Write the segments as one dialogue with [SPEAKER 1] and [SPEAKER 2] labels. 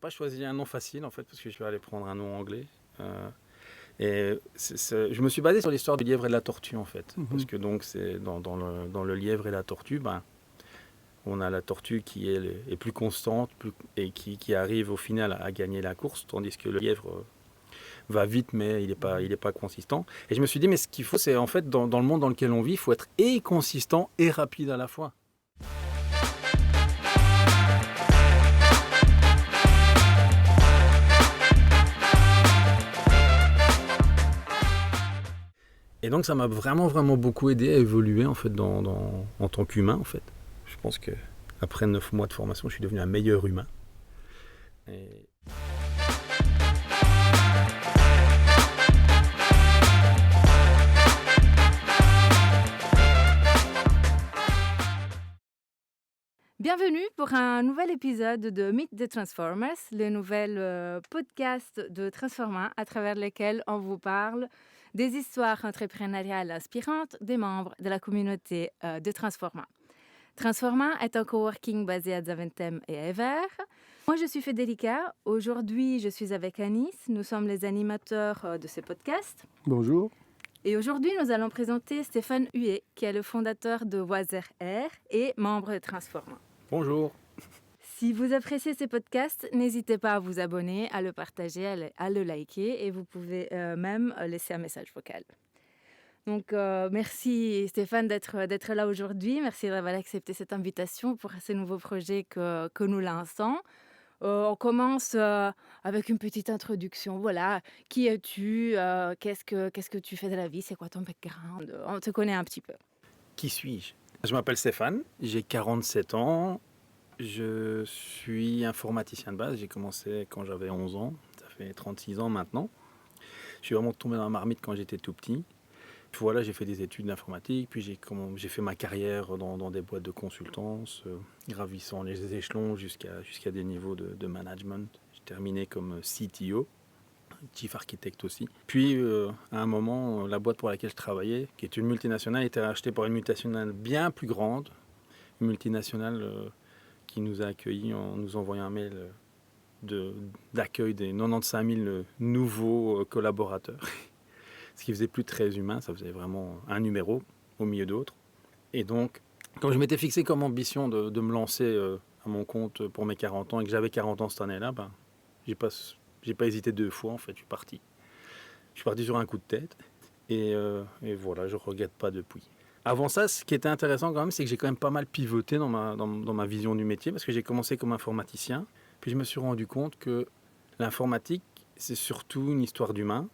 [SPEAKER 1] pas choisi un nom facile, en fait, parce que je vais aller prendre un nom anglais. Je me suis basé sur l'histoire du lièvre et de la tortue, en fait. Parce que donc, c'est dans le lièvre et la tortue, on a la tortue qui est plus constante et qui arrive au final à gagner la course, tandis que le lièvre va vite, mais il est pas consistant. Et je me suis dit, mais ce qu'il faut, c'est en fait, dans le monde dans lequel on vit, il faut être et consistant et rapide à la fois. Et donc ça m'a vraiment beaucoup aidé à évoluer en fait en tant qu'humain en fait. Je pense que après 9 mois de formation, je suis devenu un meilleur humain. Et...
[SPEAKER 2] Bienvenue pour un nouvel épisode de Meet the Transformers, le nouvel podcast de Transforma à travers lequel on vous parle des histoires entrepreneuriales inspirantes des membres de la communauté de Transforma. Transforma est un coworking basé à Zaventem et à Evere. Moi, je suis Federica. Aujourd'hui, je suis avec Anis. Nous sommes les animateurs de ce podcast.
[SPEAKER 3] Bonjour.
[SPEAKER 2] Et aujourd'hui, nous allons présenter Stéphane Huet, qui est le fondateur de Wazer Air et membre de Transforma.
[SPEAKER 1] Bonjour.
[SPEAKER 2] Si vous appréciez ces podcasts, n'hésitez pas à vous abonner, à le partager, à le liker et vous pouvez même laisser un message vocal. Donc, merci Stéphane d'être là aujourd'hui. Merci d'avoir accepté cette invitation pour ce nouveau projet que nous lançons. On commence avec une petite introduction. Voilà, qui es-tu? Qu'est-ce que tu fais de la vie? C'est quoi ton background? On te connaît un petit peu.
[SPEAKER 1] Qui suis-je? Je m'appelle Stéphane, j'ai 47 ans, je suis informaticien de base, j'ai commencé quand j'avais 11 ans, ça fait 36 ans maintenant. Je suis vraiment tombé dans la marmite quand j'étais tout petit. Puis voilà, j'ai fait des études d'informatique, puis j'ai fait ma carrière dans des boîtes de consultance, gravissant les échelons jusqu'à des niveaux de management. J'ai terminé comme CTO. Chief Architect aussi. Puis, à un moment, la boîte pour laquelle je travaillais, qui est une multinationale, était rachetée par une multinationale bien plus grande, une multinationale qui nous a accueillis en nous envoyant un mail d'accueil des 95 000 nouveaux collaborateurs. Ce qui faisait plus très humain, ça faisait vraiment un numéro au milieu d'autres. Et donc, quand je m'étais fixé comme ambition de me lancer à mon compte pour mes 40 ans et que j'avais 40 ans cette année-là, j'ai pas hésité 2 fois, en fait, je suis parti. Je suis parti sur un coup de tête et voilà, je ne regrette pas depuis. Avant ça, ce qui était intéressant quand même, c'est que j'ai quand même pas mal pivoté dans ma vision du métier parce que j'ai commencé comme informaticien, puis je me suis rendu compte que l'informatique, c'est surtout une histoire d'humain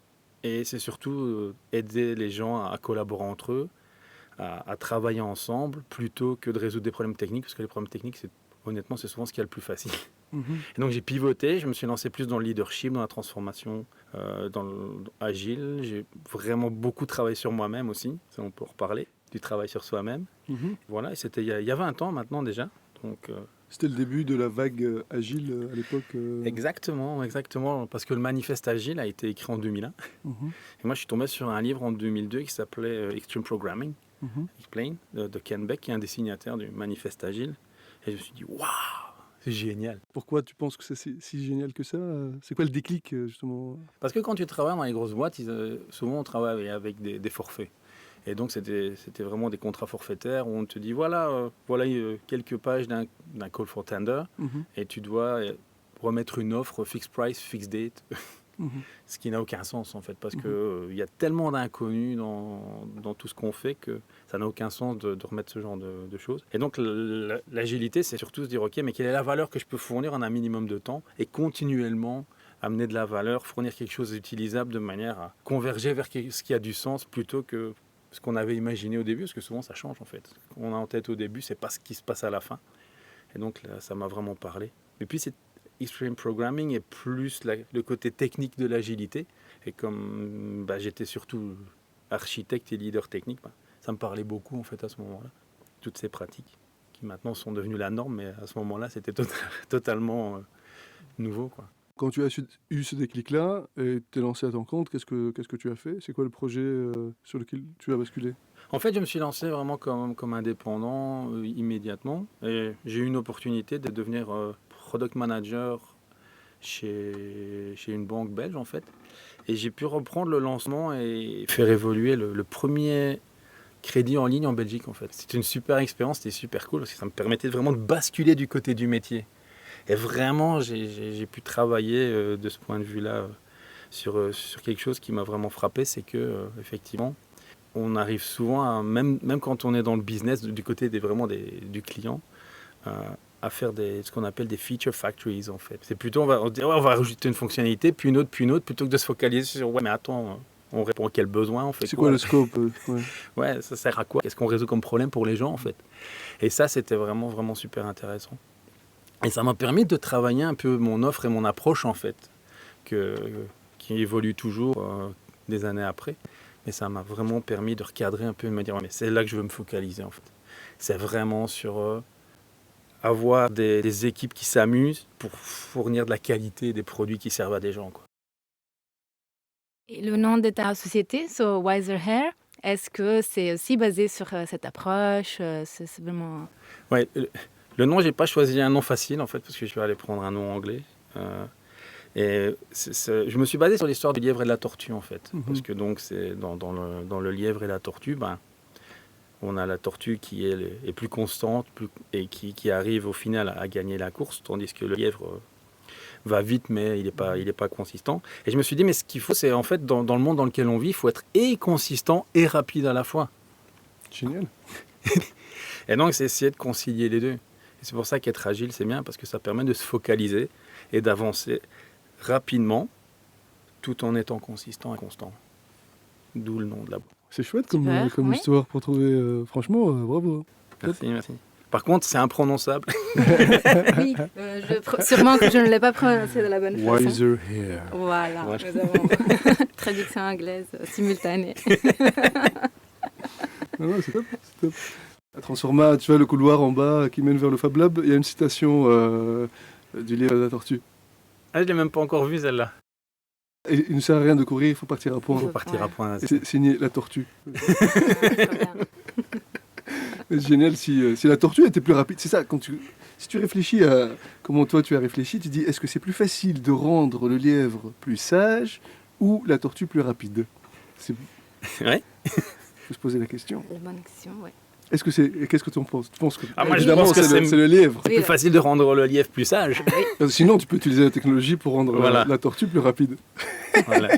[SPEAKER 1] et c'est surtout aider les gens à collaborer entre eux, à travailler ensemble plutôt que de résoudre des problèmes techniques parce que les problèmes techniques, honnêtement, c'est souvent ce qu'il y a le plus facile. Et donc j'ai pivoté, je me suis lancé plus dans le leadership, dans la transformation, agile. J'ai vraiment beaucoup travaillé sur moi-même aussi, ça on peut en reparler, du travail sur soi-même. Voilà, et c'était il y a 20 ans maintenant déjà. Donc,
[SPEAKER 3] c'était le début de la vague agile à l'époque.
[SPEAKER 1] Exactement, parce que le manifeste agile a été écrit en 2001. Et moi je suis tombé sur un livre en 2002 qui s'appelait Extreme Programming, Explain, de Ken Beck, qui est un des signataires du manifeste agile. Et je me suis dit, waouh! C'est génial.
[SPEAKER 3] Pourquoi tu penses que c'est si génial que ça? C'est quoi le déclic, justement?
[SPEAKER 1] Parce que quand tu travailles dans les grosses boîtes, souvent on travaille avec des forfaits. Et donc c'était vraiment des contrats forfaitaires où on te dit voilà quelques pages d'un call for tender et tu dois remettre une offre fixed price, fixed date. Ce qui n'a aucun sens en fait parce qu'il y a tellement d'inconnus dans tout ce qu'on fait que ça n'a aucun sens de remettre ce genre de choses. Et donc l'agilité, c'est surtout se dire ok, mais quelle est la valeur que je peux fournir en un minimum de temps et continuellement amener de la valeur, fournir quelque chose d'utilisable de manière à converger vers ce qui a du sens plutôt que ce qu'on avait imaginé au début, parce que souvent ça change en fait. Ce qu'on a en tête au début, c'est pas ce qui se passe à la fin. Et donc là, ça m'a vraiment parlé. Et puis c'est Extreme Programming est plus le côté technique de l'agilité. Et comme j'étais surtout architecte et leader technique, ça me parlait beaucoup en fait à ce moment-là. Toutes ces pratiques qui maintenant sont devenues la norme, mais à ce moment-là, c'était totalement nouveau, quoi.
[SPEAKER 3] Quand tu as eu ce déclic-là et t'es lancé à ton compte, qu'est-ce que tu as fait? C'est quoi le projet sur lequel tu as basculé?
[SPEAKER 1] En fait, je me suis lancé vraiment comme indépendant immédiatement. Et j'ai eu une opportunité de devenir product manager chez une banque belge en fait. Et j'ai pu reprendre le lancement et faire évoluer le premier crédit en ligne en Belgique en fait. C'était une super expérience, c'était super cool parce que ça me permettait vraiment de basculer du côté du métier. Et vraiment, j'ai pu travailler de ce point de vue-là sur quelque chose qui m'a vraiment frappé, c'est que effectivement, on arrive souvent, même quand on est dans le business, du côté du client, euh, à faire ce qu'on appelle des feature factories en fait. C'est plutôt, on dit, ouais, on va rajouter une fonctionnalité, puis une autre, plutôt que de se focaliser sur, ouais, mais attends, on répond à quel besoin, on fait
[SPEAKER 3] C'est
[SPEAKER 1] quoi
[SPEAKER 3] quoi le scope ouais.
[SPEAKER 1] Ouais, ça sert à quoi? Qu'est-ce qu'on résout comme problème pour les gens en fait? Et ça, c'était vraiment, vraiment super intéressant. Et ça m'a permis de travailler un peu mon offre et mon approche en fait, qui évolue toujours des années après. Mais ça m'a vraiment permis de recadrer un peu et de me dire, ouais, mais c'est là que je veux me focaliser en fait. C'est vraiment sur avoir des équipes qui s'amusent pour fournir de la qualité des produits qui servent à des gens, quoi.
[SPEAKER 2] Et le nom de ta société, So Wiser Hair, est-ce que c'est aussi basé sur cette approche? C'est vraiment...
[SPEAKER 1] Ouais, le nom, j'ai pas choisi un nom facile en fait, parce que je vais aller prendre un nom anglais. Je me suis basé sur l'histoire du lièvre et de la tortue en fait. Parce que donc c'est dans le lièvre et la tortue, ben, on a la tortue qui est plus constante et qui arrive au final à gagner la course, tandis que le lièvre va vite mais il est pas consistant. Et je me suis dit, mais ce qu'il faut, c'est en fait dans le monde dans lequel on vit, il faut être et consistant et rapide à la fois.
[SPEAKER 3] Génial.
[SPEAKER 1] Et donc c'est essayer de concilier les deux. Et c'est pour ça qu'être agile, c'est bien, parce que ça permet de se focaliser et d'avancer rapidement tout en étant consistant et constant. D'où le nom de la boîte.
[SPEAKER 3] C'est chouette
[SPEAKER 2] Super,
[SPEAKER 3] comme
[SPEAKER 2] oui.
[SPEAKER 3] histoire pour trouver. Franchement, bravo.
[SPEAKER 1] Merci. Par contre, c'est imprononçable.
[SPEAKER 2] Oui, sûrement que je ne l'ai pas prononcé de la bonne façon.
[SPEAKER 3] Wiser Hair.
[SPEAKER 2] Voilà,
[SPEAKER 1] Ouais.
[SPEAKER 2] nous avons traduction anglaise simultanée.
[SPEAKER 3] Non, c'est top. C'est top. À Transforma, tu vois le couloir en bas qui mène vers le Fab Lab, il y a une citation du livre de la tortue.
[SPEAKER 1] Ah, je l'ai même pas encore vue celle-là.
[SPEAKER 3] Et il ne sert à rien de courir, il faut partir à point.
[SPEAKER 1] Il faut partir à point.
[SPEAKER 3] Et c'est signé la tortue.
[SPEAKER 2] Très bien.
[SPEAKER 3] C'est génial si la tortue était plus rapide. C'est ça, si tu réfléchis à comment toi tu as réfléchi, tu dis est-ce que c'est plus facile de rendre le lièvre plus sage ou la tortue plus rapide?
[SPEAKER 1] Ouais.
[SPEAKER 3] Il faut se poser la question.
[SPEAKER 2] C'est une bonne question, oui.
[SPEAKER 3] Qu'est-ce que tu en penses? Tu penses que
[SPEAKER 1] Ah, moi, je
[SPEAKER 3] évidemment
[SPEAKER 1] pense que
[SPEAKER 3] c'est le lièvre.
[SPEAKER 1] C'est plus facile de rendre le lièvre plus sage.
[SPEAKER 3] Sinon tu peux utiliser la technologie pour rendre
[SPEAKER 1] Voilà.
[SPEAKER 3] la tortue plus rapide.
[SPEAKER 1] Voilà.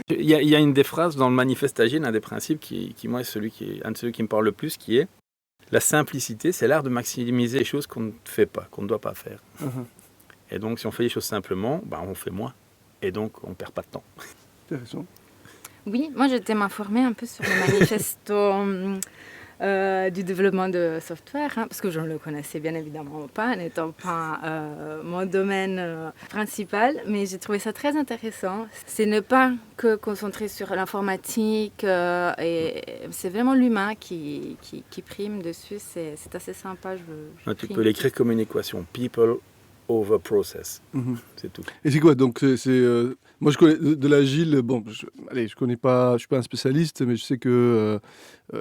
[SPEAKER 1] Il y a une des phrases dans le manifeste agile, un des principes qui moi, est un de ceux qui me parle le plus, qui est la simplicité, c'est l'art de maximiser les choses qu'on ne fait pas, qu'on ne doit pas faire. Et donc, si on fait les choses simplement, ben, on fait moins. Et donc, on ne perd pas de temps.
[SPEAKER 3] Intéressant.
[SPEAKER 2] Oui, moi j'étais m'informer un peu sur le manifesto du développement de software, parce que je ne le connaissais bien évidemment pas, n'étant pas mon domaine principal, mais j'ai trouvé ça très intéressant. C'est ne pas que concentrer sur l'informatique, et c'est vraiment l'humain qui prime dessus, c'est assez sympa.
[SPEAKER 1] Tu peux l'écrire comme une équation. People over process. C'est tout.
[SPEAKER 3] Et c'est quoi donc moi je connais de l'agile, bon, je connais pas, je suis pas un spécialiste, mais je sais que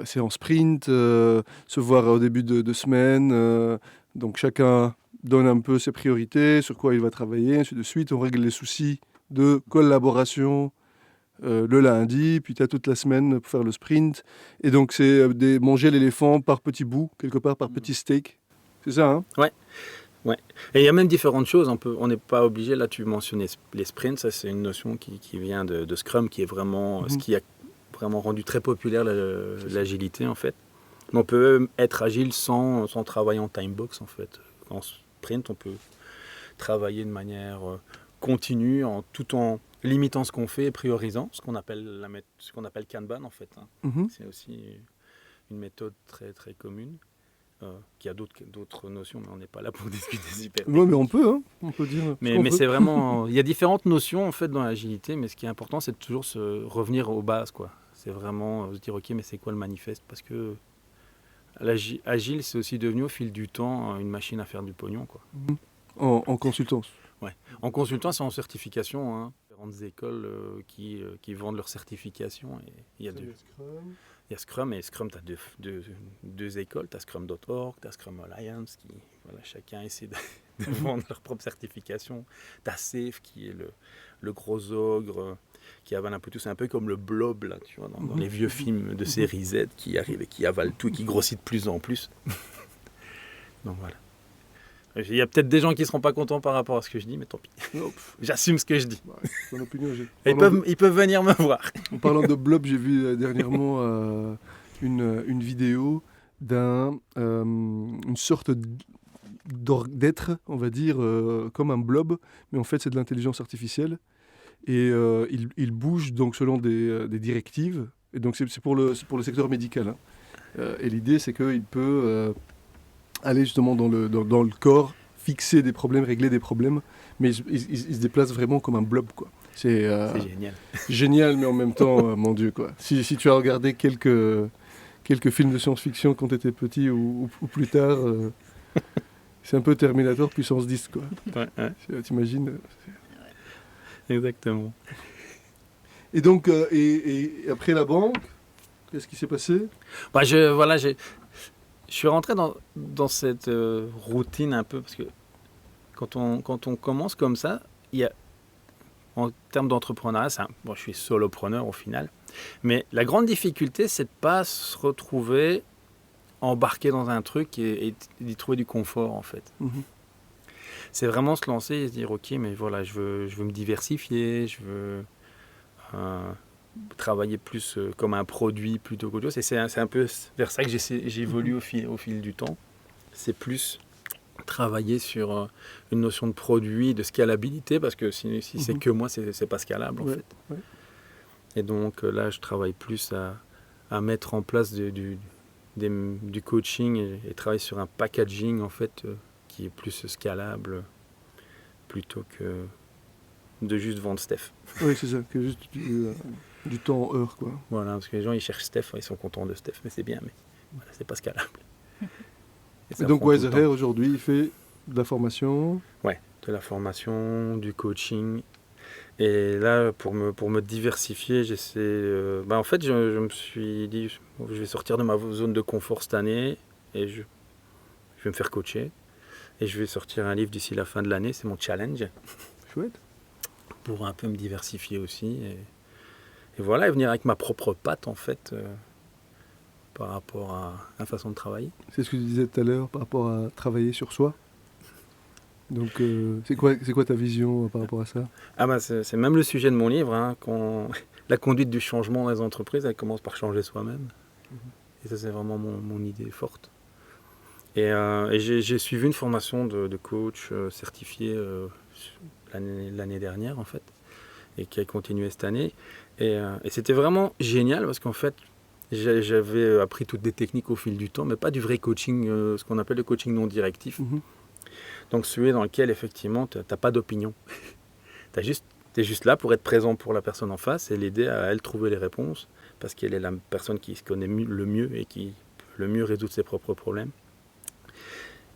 [SPEAKER 3] c'est en sprint, se voir au début de semaine, donc chacun donne un peu ses priorités, sur quoi il va travailler, ainsi de suite, on règle les soucis de collaboration le lundi, puis tu as toute la semaine pour faire le sprint, et donc c'est manger l'éléphant par petits bouts, quelque part par petits steaks, c'est ça, hein?
[SPEAKER 1] Ouais. Et il y a même différentes choses. On n'est pas obligé. Là, tu mentionnais les sprints. Ça, c'est une notion qui vient de Scrum, qui est vraiment ce qui a vraiment rendu très populaire l'agilité, en fait. Mais on peut être agile sans travailler en time box, en fait. En sprint, on peut travailler de manière continue, tout en limitant ce qu'on fait et priorisant, ce qu'on appelle Kanban, en fait. C'est aussi une méthode très, très commune. Qui a d'autres notions, mais on n'est pas là pour discuter super.
[SPEAKER 3] Oui, mais on peut dire.
[SPEAKER 1] Mais c'est vraiment, il y a différentes notions en fait dans l'agilité, mais ce qui est important, c'est de toujours revenir aux bases, quoi. C'est vraiment se dire ok, mais c'est quoi le manifeste? Parce que l'agile, c'est aussi devenu au fil du temps une machine à faire du pognon, quoi.
[SPEAKER 3] En consultance.
[SPEAKER 1] Ouais. En consultant, c'est en certification. Hein. Grandes écoles qui vendent leur certification. Et il y a
[SPEAKER 3] Ça, il y a Scrum.
[SPEAKER 1] il y a Scrum, et Scrum, tu as deux écoles. Tu as Scrum.org, tu as Scrum Alliance, qui, voilà, chacun essaie de vendre leur propre certification. Tu as Safe, qui est le gros ogre qui avale un peu tout. C'est un peu comme le blob, là, tu vois, dans les vieux films de série Z, qui arrive et qui avale tout, et qui grossit de plus en plus. Donc voilà. Il y a peut-être des gens qui ne seront pas contents par rapport à ce que je dis, mais tant pis.
[SPEAKER 3] Non,
[SPEAKER 1] J'assume ce que je dis.
[SPEAKER 3] bah, ton opinion,
[SPEAKER 1] Ils peuvent venir me voir.
[SPEAKER 3] En parlant de blob, j'ai vu dernièrement une vidéo une sorte d'être, on va dire, comme un blob, mais en fait c'est de l'intelligence artificielle. Et il bouge donc selon des directives. Et donc c'est pour le secteur médical, hein. Et l'idée c'est qu'il peut aller justement dans le corps, fixer des problèmes, régler des problèmes, mais il se déplace vraiment comme un blob, quoi. C'est
[SPEAKER 1] C'est génial.
[SPEAKER 3] génial, mais en même temps, mon Dieu, quoi. Si tu as regardé quelques films de science-fiction quand tu étais petit ou plus tard, c'est un peu Terminator puissance 10, quoi.
[SPEAKER 1] Ouais.
[SPEAKER 3] T'imagines?
[SPEAKER 1] Exactement.
[SPEAKER 3] Et donc, et après la banque, qu'est-ce qui s'est passé?
[SPEAKER 1] Bah, je suis rentré dans cette routine un peu, parce que quand on commence comme ça, il y a, en termes d'entrepreneuriat, bon, je suis solopreneur au final, mais la grande difficulté, c'est de ne pas se retrouver embarqué dans un truc et d'y trouver du confort, en fait.
[SPEAKER 3] Mhm.
[SPEAKER 1] C'est vraiment se lancer et se dire, ok, mais voilà, je veux me diversifier, je veux travailler plus comme un produit plutôt qu'autre chose. Et c'est un peu vers ça que j'évolue au fil du temps. C'est plus travailler sur une notion de produit, de scalabilité, parce que si c'est que moi, c'est pas scalable, en fait.
[SPEAKER 3] Ouais.
[SPEAKER 1] Et donc là, je travaille plus à mettre en place du coaching et travailler sur un packaging, en fait, qui est plus scalable, plutôt que de juste vendre Steph.
[SPEAKER 3] Oui, c'est ça, que juste du temps en heure, quoi.
[SPEAKER 1] Voilà, parce que les gens, ils cherchent Steph, ils sont contents de Steph, mais c'est bien, mais voilà, c'est pas scalable. Et ça
[SPEAKER 3] Et donc
[SPEAKER 1] prend tout le
[SPEAKER 3] Wise
[SPEAKER 1] temps.
[SPEAKER 3] Hair, aujourd'hui, il fait de la formation.
[SPEAKER 1] Ouais, de la formation, du coaching. Et là, pour me diversifier, j'essaie... en fait, je me suis dit, je vais sortir de ma zone de confort cette année et je vais me faire coacher. Et je vais sortir un livre d'ici la fin de l'année, c'est mon challenge,
[SPEAKER 3] Chouette.
[SPEAKER 1] pour un peu me diversifier aussi. Et voilà, et venir avec ma propre patte, en fait, par rapport à la façon de travailler.
[SPEAKER 3] C'est ce que tu disais tout à l'heure par rapport à travailler sur soi. Donc, c'est quoi ta vision par rapport à ça?
[SPEAKER 1] Ah bah c'est même le sujet de mon livre, hein, la conduite du changement dans les entreprises, elle commence par changer soi-même. Et ça, c'est vraiment mon idée forte. Et j'ai suivi une formation de coach certifié l'année dernière, en fait, et qui a continué cette année. Et c'était vraiment génial, parce qu'en fait, j'avais appris toutes des techniques au fil du temps, mais pas du vrai coaching, ce qu'on appelle le coaching non directif.
[SPEAKER 3] Mhm.
[SPEAKER 1] Donc celui dans lequel, effectivement, tu n'as pas d'opinion. Tu es juste là pour être présent pour la personne en face et l'aider à elle trouver les réponses, parce qu'elle est la personne qui se connaît le mieux et qui peut le mieux résoudre ses propres problèmes.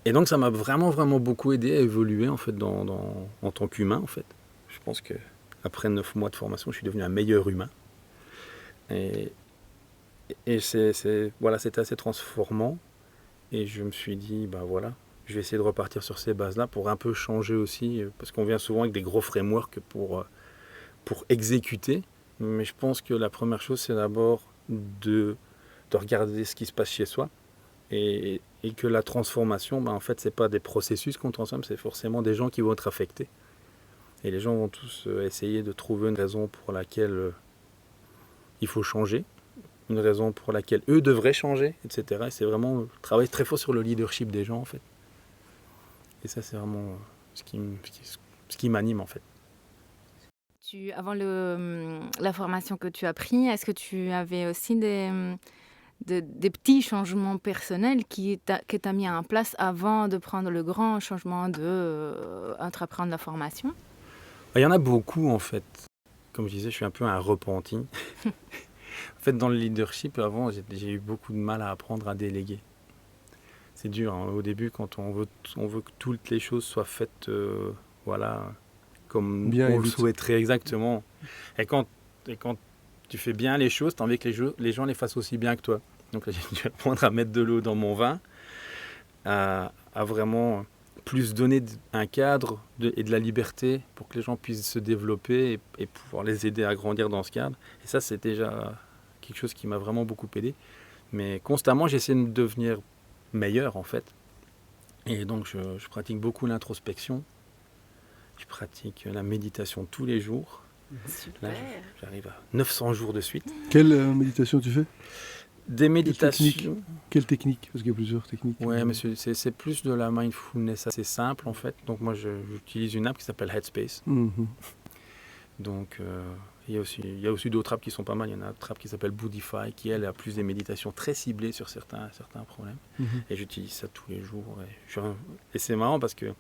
[SPEAKER 1] Et donc ça m'a vraiment, vraiment beaucoup aidé à évoluer, en fait, en tant qu'humain, en fait. Je pense qu'après 9 mois de formation, je suis devenu un meilleur humain. Et voilà, c'était assez transformant. Et je me suis dit, voilà, je vais essayer de repartir sur ces bases-là pour un peu changer aussi, parce qu'on vient souvent avec des gros frameworks pour exécuter. Mais je pense que la première chose, c'est d'abord de regarder ce qui se passe chez soi. Et que la transformation, en fait, c'est pas des processus qu'on transforme, c'est forcément des gens qui vont être affectés. Et les gens vont tous essayer de trouver une raison pour laquelle il faut changer, une raison pour laquelle eux devraient changer, etc. Et c'est vraiment travailler très fort sur le leadership des gens, en fait. Et ça, c'est vraiment ce qui m'anime, en fait.
[SPEAKER 2] Avant la formation que tu as pris, est-ce que tu avais aussi des petits changements personnels que tu as mis en place avant de prendre le grand changement d'entreprendre la formation?
[SPEAKER 1] Il y en a beaucoup, en fait. Comme je disais, je suis un peu un repenti. En fait, dans le leadership, avant, j'ai eu beaucoup de mal à apprendre à déléguer. C'est dur, hein. Au début, quand on veut que toutes les choses soient faites comme
[SPEAKER 3] Bien et
[SPEAKER 1] on le
[SPEAKER 3] vite.
[SPEAKER 1] souhaiterait exactement. Et quand tu fais bien les choses, tu as envie que les gens les fassent aussi bien que toi. Donc là, j'ai dû apprendre à mettre de l'eau dans mon vin, à vraiment plus donner un cadre et de la liberté pour que les gens puissent se développer et pouvoir les aider à grandir dans ce cadre. Et ça, c'est déjà quelque chose qui m'a vraiment beaucoup aidé. Mais constamment, j'essaie de devenir meilleur, en fait. Et donc, je pratique beaucoup l'introspection. Je pratique la méditation tous les jours.
[SPEAKER 2] Super.
[SPEAKER 1] Là, j'arrive à 900 jours de suite.
[SPEAKER 3] Quelle méditation tu fais?
[SPEAKER 1] Des méditations.
[SPEAKER 3] Quelle technique? Parce qu'il y a plusieurs techniques.
[SPEAKER 1] Ouais, mais c'est plus de la mindfulness assez simple, en fait. Donc, moi, j'utilise une app qui s'appelle Headspace.
[SPEAKER 3] Mhm.
[SPEAKER 1] Donc, il y a aussi d'autres apps qui sont pas mal. Il y en a une autre app qui s'appelle Boodify, qui, elle, a plus des méditations très ciblées sur certains problèmes.
[SPEAKER 3] Mhm.
[SPEAKER 1] Et j'utilise ça tous les jours. Et c'est marrant parce que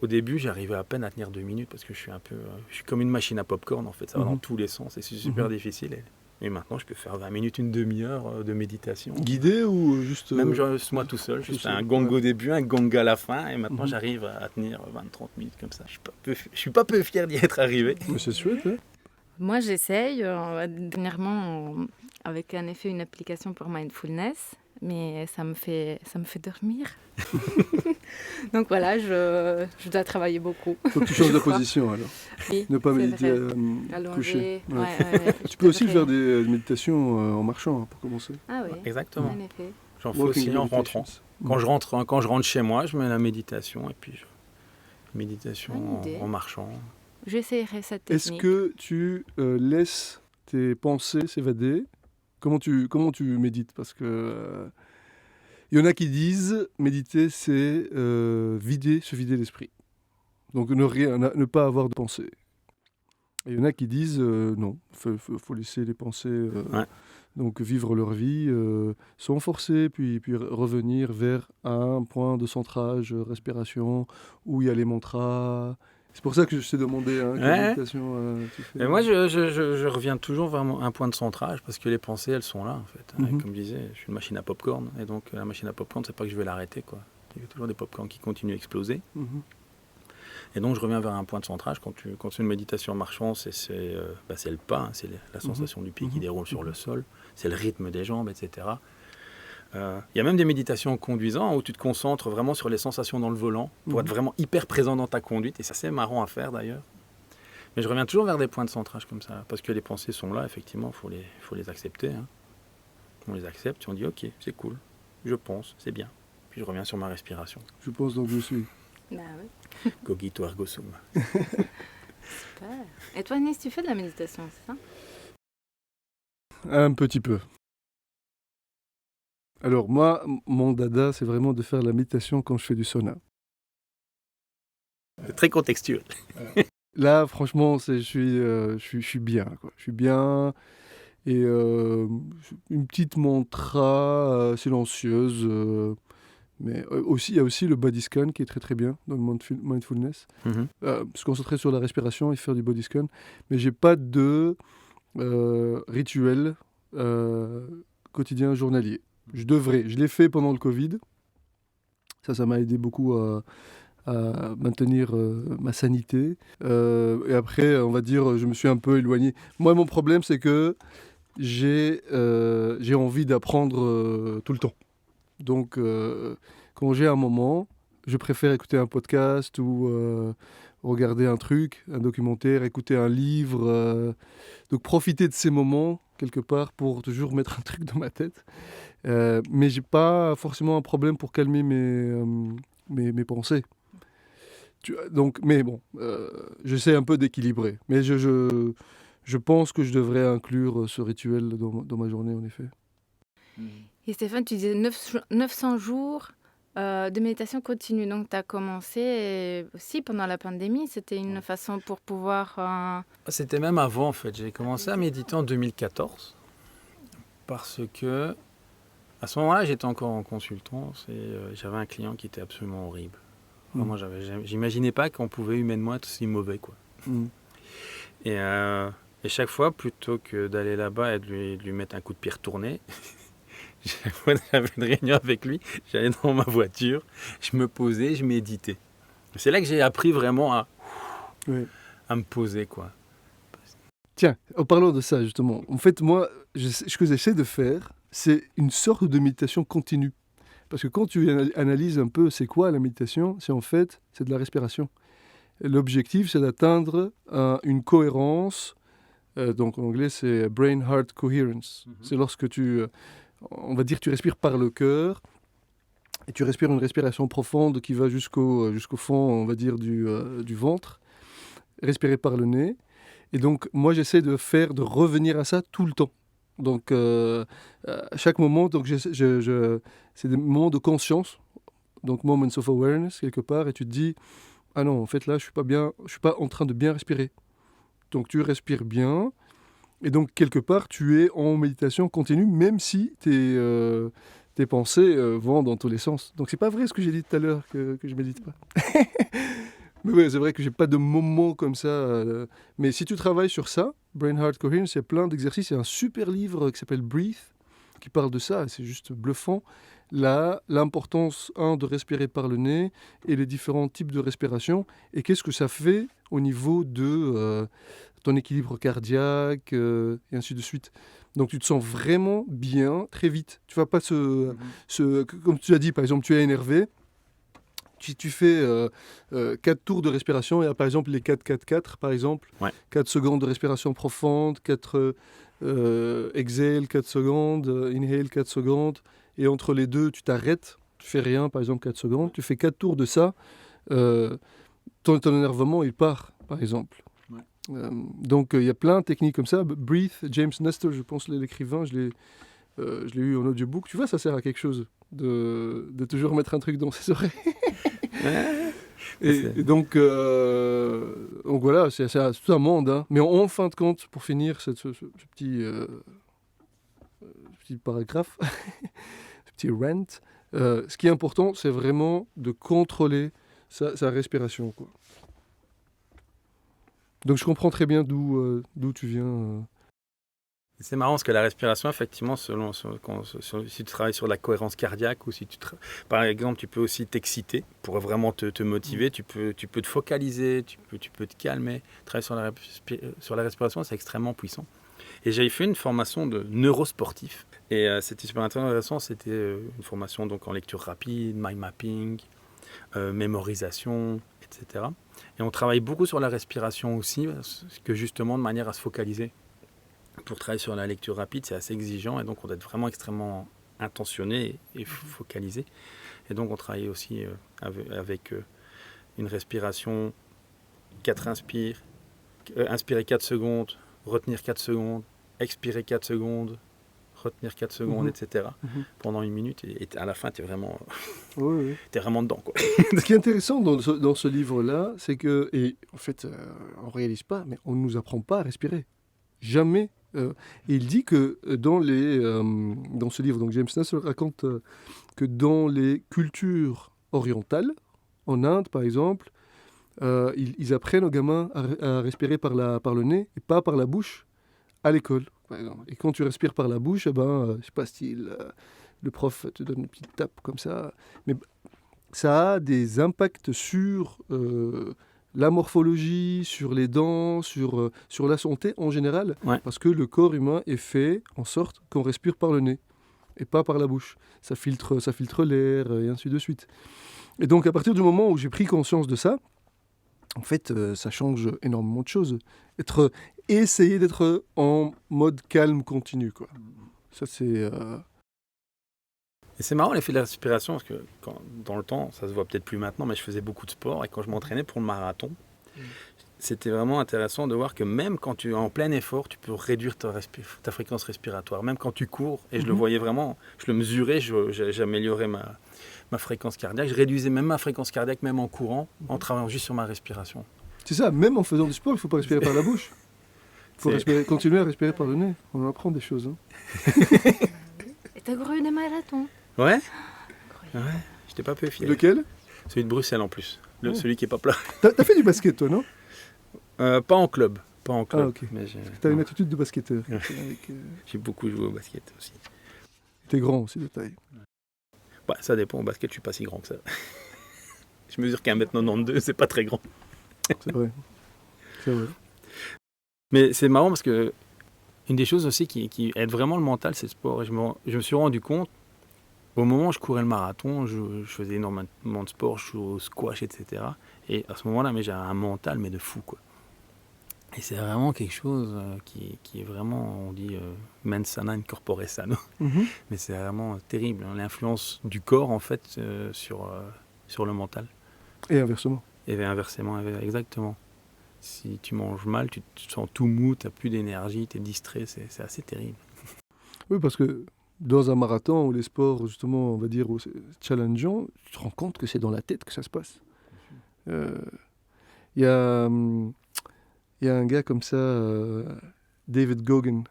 [SPEAKER 1] au début, j'arrivais à peine à tenir 2 minutes parce que je suis comme une machine à popcorn, en fait. Ça va dans tous les sens et c'est super difficile. Et maintenant, je peux faire 20 minutes, une demi-heure de méditation.
[SPEAKER 3] Guidé ou juste...
[SPEAKER 1] Même moi tout seul, juste un gong au début, un gong à la fin. Et maintenant, j'arrive à tenir 20-30 minutes comme ça. Je suis pas peu fier d'y être arrivé.
[SPEAKER 3] Mais c'est chouette, hein?
[SPEAKER 2] Moi, j'essaye dernièrement avec en effet une application pour mindfulness, mais ça me fait dormir. Donc voilà, je dois travailler beaucoup.
[SPEAKER 3] Faut que tu changes
[SPEAKER 2] Je
[SPEAKER 3] de
[SPEAKER 2] crois.
[SPEAKER 3] position alors.
[SPEAKER 2] Oui,
[SPEAKER 3] Ne pas
[SPEAKER 2] c'est
[SPEAKER 3] méditer
[SPEAKER 2] vrai.
[SPEAKER 3] couché.
[SPEAKER 2] Allongé.
[SPEAKER 3] Ouais.
[SPEAKER 2] Ouais.
[SPEAKER 3] Tu peux aussi faire des méditations en marchant, hein, pour commencer.
[SPEAKER 2] Ah oui,
[SPEAKER 1] Exactement.
[SPEAKER 2] en effet.
[SPEAKER 1] J'en fais
[SPEAKER 3] Walking
[SPEAKER 1] aussi en
[SPEAKER 3] meditations.
[SPEAKER 1] rentrant. Quand je rentre chez moi, je mets la méditation et puis méditation
[SPEAKER 2] Bonne idée.
[SPEAKER 1] en marchant.
[SPEAKER 2] J'essayerai cette
[SPEAKER 3] Est-ce
[SPEAKER 2] technique.
[SPEAKER 3] que tu laisses tes pensées s'évader? Comment tu médites? Parce que il y en a qui disent méditer, c'est se vider l'esprit. Donc ne pas avoir de pensée. Et il y en a qui disent non, faut laisser les pensées
[SPEAKER 1] Ouais.
[SPEAKER 3] donc vivre leur vie sans forcer, puis revenir vers un point de centrage, respiration, où il y a les mantras. C'est pour ça que je t'ai demandé quelle
[SPEAKER 1] Ouais.
[SPEAKER 3] méditation tu fais.
[SPEAKER 1] Et moi, je reviens toujours vers un point de centrage parce que les pensées, elles sont là, en fait.
[SPEAKER 3] Mhm.
[SPEAKER 1] Comme je disais, je suis une machine à popcorn. Et donc, la machine à popcorn, c'est pas que je vais l'arrêter, quoi. Il y a toujours des popcorns qui continuent à exploser.
[SPEAKER 3] Mhm.
[SPEAKER 1] Et donc, je reviens vers un point de centrage. Quand tu fais une méditation en marchant, c'est le pas, hein, c'est la sensation du pied qui déroule sur le sol, c'est le rythme des jambes, etc. Il y a même des méditations en conduisant où tu te concentres vraiment sur les sensations dans le volant pour être vraiment hyper présent dans ta conduite. Et ça, c'est marrant à faire d'ailleurs. Mais je reviens toujours vers des points de centrage comme ça, parce que les pensées sont là, effectivement, il faut les accepter. Hein. On les accepte et on dit, ok, c'est cool, je pense, c'est bien. Puis je reviens sur ma respiration.
[SPEAKER 3] Je pense donc je suis.
[SPEAKER 2] Bah oui,
[SPEAKER 1] Cogito ergo sum.
[SPEAKER 2] super. Et toi, Nice, tu fais de la méditation, c'est ça?
[SPEAKER 3] Un petit peu. Alors moi, mon dada, c'est vraiment de faire la méditation quand je fais du sauna.
[SPEAKER 1] C'est très contextuel.
[SPEAKER 3] Là, franchement, je suis bien, quoi. Je suis bien. Et une petite mantra silencieuse. Mais aussi, il y a aussi le body scan qui est très très bien dans le mindfulness.
[SPEAKER 1] Mhm.
[SPEAKER 3] Se concentrer sur la respiration et faire du body scan. Mais j'ai pas de rituel quotidien journalier. Je l'ai fait pendant le Covid. Ça m'a aidé beaucoup à maintenir ma sanité. Et après, on va dire, je me suis un peu éloigné. Moi, mon problème, c'est que j'ai envie d'apprendre tout le temps. Donc, quand j'ai un moment, je préfère écouter un podcast ou regarder un truc, un documentaire, écouter un livre. Donc, profiter de ces moments, quelque part, pour toujours mettre un truc dans ma tête. Mais j'ai pas forcément un problème pour calmer mes pensées. Mais bon, j'essaie un peu d'équilibrer. Mais je pense que je devrais inclure ce rituel dans ma journée, en effet.
[SPEAKER 2] Et Stéphane, tu disais 900 jours de méditation continue. Donc, tu as commencé aussi pendant la pandémie. C'était une façon pour pouvoir...
[SPEAKER 1] C'était même avant, en fait. J'ai commencé à méditer en 2014 parce que à ce moment-là, j'étais encore en consultance et j'avais un client qui était absolument horrible. Vraiment, j'imaginais pas qu'on pouvait humainement être si mauvais, quoi. Et chaque fois, plutôt que d'aller là-bas et de lui mettre un coup de pied retourné, chaque fois que j'avais une réunion avec lui, j'allais dans ma voiture, je me posais, je méditais. C'est là que j'ai appris vraiment à
[SPEAKER 3] Oui.
[SPEAKER 1] à me poser, quoi.
[SPEAKER 3] Tiens, en parlant de ça, justement, en fait, moi, ce que j'essaie de faire, c'est une sorte de méditation continue. Parce que quand tu analyses un peu c'est quoi la méditation, c'est de la respiration. Et l'objectif, c'est d'atteindre une cohérence, donc en anglais, c'est brain-heart coherence. C'est lorsque on va dire, tu respires par le cœur, et tu respires une respiration profonde qui va jusqu'au fond, on va dire, du ventre, respirer par le nez. Et donc, moi, j'essaie de revenir à ça tout le temps. Donc, à chaque moment, donc c'est des moments de conscience, donc moments of awareness, quelque part, et tu te dis, ah non, en fait, là, je suis pas bien, je suis pas en train de bien respirer. Donc, tu respires bien, et donc, quelque part, tu es en méditation continue, même si tes pensées vont dans tous les sens. Donc, c'est pas vrai ce que j'ai dit tout à l'heure, que je médite pas. Mais ouais, c'est vrai que j'ai pas de moment comme ça. Mais si tu travailles sur ça, Brain Heart Coherence, il y a plein d'exercices. Il y a un super livre qui s'appelle Breathe, qui parle de ça. C'est juste bluffant. Là, l'importance, de respirer par le nez et les différents types de respiration. Et qu'est-ce que ça fait au niveau de ton équilibre cardiaque, et ainsi de suite. Donc tu te sens vraiment bien très vite. Tu vas pas comme tu as dit, par exemple, tu es énervé. Si tu fais 4 tours de respiration, il y a par exemple les 4-4-4, par exemple.
[SPEAKER 1] Ouais.
[SPEAKER 3] 4 secondes de respiration profonde, 4 exhale, 4 secondes, inhale, 4 secondes. Et entre les deux, tu t'arrêtes, tu fais rien, par exemple 4 secondes. Tu fais 4 tours de ça, ton énervement, il part, par exemple.
[SPEAKER 1] Ouais.
[SPEAKER 3] Donc il y a plein de techniques comme ça. Breathe, James Nestor, je pense l'écrivain, je l'ai eu en audiobook. Tu vois, ça sert à quelque chose de toujours mettre un truc dans ses oreilles. Et donc voilà, c'est tout un monde. Hein. Mais en fin de compte, pour finir ce petit paragraphe, ce petit rant, ce qui est important, c'est vraiment de contrôler sa respiration, quoi. Donc je comprends très bien d'où tu viens.
[SPEAKER 1] C'est marrant parce que la respiration, effectivement, si tu travailles sur la cohérence cardiaque ou si par exemple, tu peux aussi t'exciter pour vraiment te motiver. Tu peux te focaliser, tu peux te calmer. Travailler sur la respiration, c'est extrêmement puissant. Et j'avais fait une formation de neurosportif. Et c'était super intéressant. C'était une formation donc en lecture rapide, mind mapping, mémorisation, etc. Et on travaille beaucoup sur la respiration aussi, parce que justement de manière à se focaliser. Pour travailler sur la lecture rapide, c'est assez exigeant et donc on doit être vraiment extrêmement intentionné et focalisé. Et donc on travaille aussi avec une respiration 4 inspire, inspirer 4 secondes, retenir 4 secondes, expirer 4 secondes, retenir 4 secondes, etc. pendant 1 minute et à la fin tu es vraiment, t'es vraiment dedans, quoi.
[SPEAKER 3] Ce qui est intéressant dans ce livre-là, c'est que, et en fait on ne réalise pas, mais on ne nous apprend pas à respirer. Jamais. Et il dit que dans ce livre, donc James Nestor raconte que dans les cultures orientales, en Inde par exemple, ils apprennent aux gamins à respirer par le nez et pas par la bouche à l'école, par exemple. Et quand tu respires par la bouche, je sais pas, style, le prof te donne une petite tape comme ça, mais ça a des impacts sur la morphologie, sur les dents, sur la santé en général, parce que le corps humain est fait en sorte qu'on respire par le nez et pas par la bouche. Ça filtre l'air et ainsi de suite. Et donc à partir du moment où j'ai pris conscience de ça, en fait, ça change énormément de choses. Essayer d'être en mode calme continu, quoi. Ça c'est...
[SPEAKER 1] Et c'est marrant l'effet de la respiration parce que dans le temps, ça se voit peut-être plus maintenant, mais je faisais beaucoup de sport et quand je m'entraînais pour le marathon, c'était vraiment intéressant de voir que même quand tu es en plein effort, tu peux réduire ta fréquence respiratoire. Même quand tu cours, et je le voyais vraiment, je le mesurais, j'améliorais ma fréquence cardiaque, je réduisais même ma fréquence cardiaque, même en courant, en travaillant juste sur ma respiration.
[SPEAKER 3] C'est ça, même en faisant du sport, il ne faut pas respirer par la bouche. Il faut continuer à respirer par le nez. On apprend des choses. Hein.
[SPEAKER 2] Et t'as couru des marathons?
[SPEAKER 1] Ouais. J'étais pas peu fier.
[SPEAKER 3] Lequel?
[SPEAKER 1] Celui de Bruxelles en plus. Celui qui est pas plat.
[SPEAKER 3] T'as fait du basket, toi, non?
[SPEAKER 1] Pas en club. Ah,
[SPEAKER 3] ok.
[SPEAKER 1] Mais
[SPEAKER 3] t'as une attitude de basketteur.
[SPEAKER 1] J'ai beaucoup joué au basket aussi.
[SPEAKER 3] T'es grand aussi de taille.
[SPEAKER 1] Bah, ça dépend. Au basket, je suis pas si grand que ça. Je mesure qu'1m92, c'est pas très grand.
[SPEAKER 3] C'est vrai. C'est vrai.
[SPEAKER 1] Mais c'est marrant parce que une des choses aussi qui aide vraiment le mental, c'est le sport. Et je me suis rendu compte, au moment où je courais le marathon, je faisais énormément de sport, je jouais au squash, etc. Et à ce moment-là, mais j'avais un mental, mais de fou, quoi. Et c'est vraiment quelque chose qui est vraiment, on dit, mens sana in corpore sano.
[SPEAKER 3] Mhm.
[SPEAKER 1] Mais c'est vraiment terrible, hein, l'influence du corps, en fait, sur le mental.
[SPEAKER 3] Et inversement.
[SPEAKER 1] Et inversement, exactement. Si tu manges mal, tu te sens tout mou, tu n'as plus d'énergie, tu es distrait, c'est assez terrible.
[SPEAKER 3] Oui, parce que dans un marathon ou les sports, justement, on va dire, où c'est challengeant, tu te rends compte que c'est dans la tête que ça se passe. Euh, Il y a, il y a un gars comme ça, David Goggin.